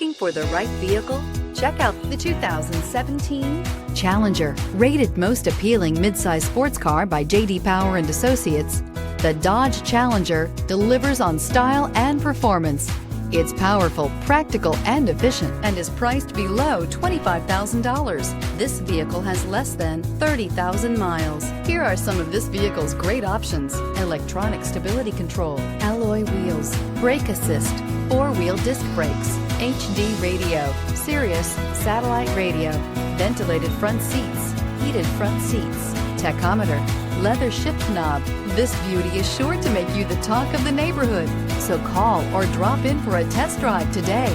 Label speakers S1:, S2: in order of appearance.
S1: Looking for the right vehicle? Check out the 2017 Challenger. Rated most appealing midsize sports car by J.D. Power and Associates, the Dodge Challenger delivers on style and performance. It's powerful, practical, and efficient, and is priced below $25,000. This vehicle has less than 30,000 miles. Here are some of this vehicle's great options: electronic stability control, alloy wheels, brake assist, four-wheel disc brakes, HD radio, Sirius satellite radio, ventilated front seats, heated front seats, tachometer, leather shift knob. This beauty is sure to make you the talk of the neighborhood. So call or drop in for a test drive today.